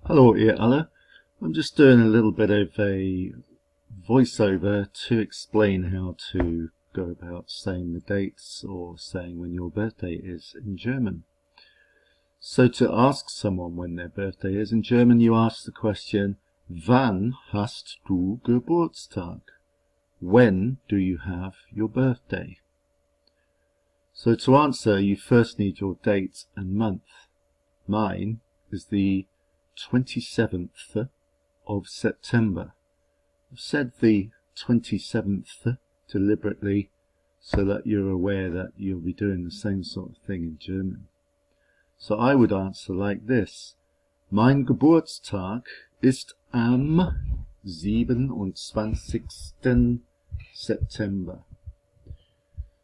Hello, ihr alle. I'm just doing a little bit of a voiceover to explain how to go about saying the dates or saying when your birthday is in German. So to ask someone when their birthday is in German, you ask the question, Wann hast du Geburtstag? When do you have your birthday? So to answer, you first need your date and month. Mine is the 27th of September. I've said the 27th deliberately so that you're aware that you'll be doing the same sort of thing in German. So I would answer like this. Mein Geburtstag ist am 27. September.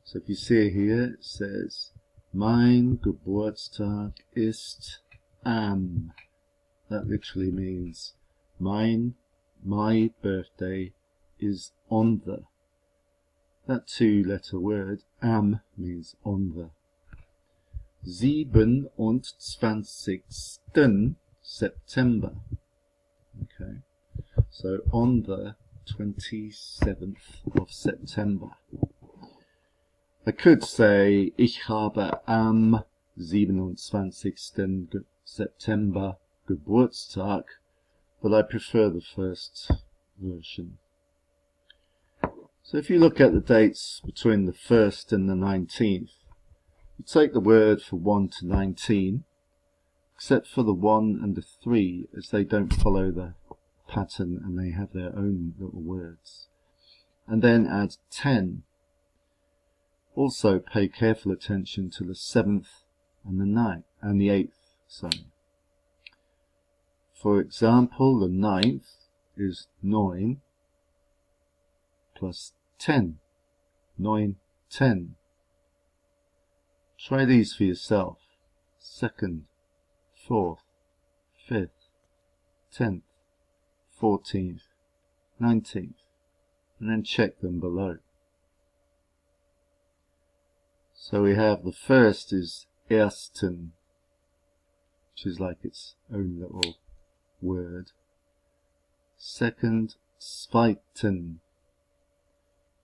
So if you see here, it says Mein Geburtstag ist am. That literally means my birthday is on the. That two-letter word, am, means on the. 27. September. Okay, so on the 27th of September. I could say, ich habe am 27. September Geburtstag, but I prefer the first version. So if you look at the dates between the 1st and the 19th, you take the word for 1 to 19, except for the 1 and the 3, as they don't follow the pattern and they have their own little words. And then add 10. Also pay careful attention to the 7th and the 9th and the 8th. Sorry. For example, the 9th is 9 plus 10. 9, 10. Try these for yourself. 2nd, 4th, 5th, 10th, 14th, 19th, and then check them below. So we have the first is ersten, which is like its own little word. Second, zweiten.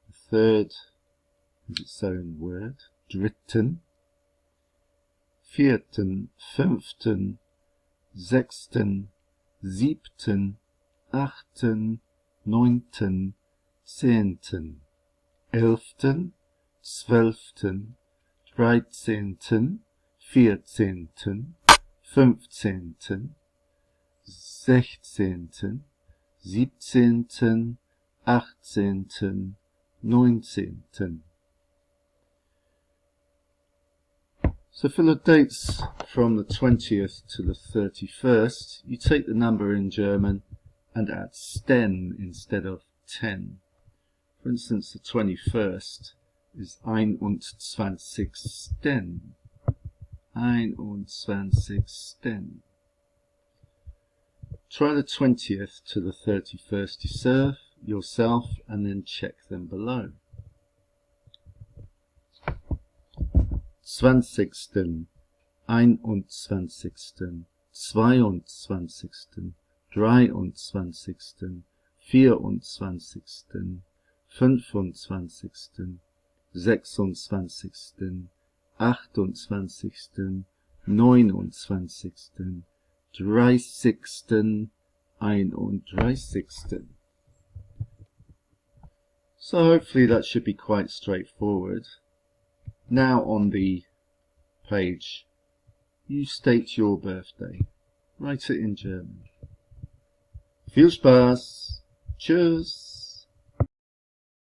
The third is its own word, dritten. Vierten, fünften, sechsten, siebten, achten, neunten, zehnten, elften, zwölften, dreizehnten, vierzehnten, 15., 16., 17., 18., 19. So for the dates from the 20th to the 31st, you take the number in German and add sten instead of 10. For instance, the 21st is 21. 21. Try the 20th to the 31st yourself and then check them below. 20., 21., 22., 23., 24., 25., 26., 28., 29., 30., 31. So hopefully that should be quite straightforward. Now on the page, you state your birthday. Write it in German. Viel Spaß. Tschüss.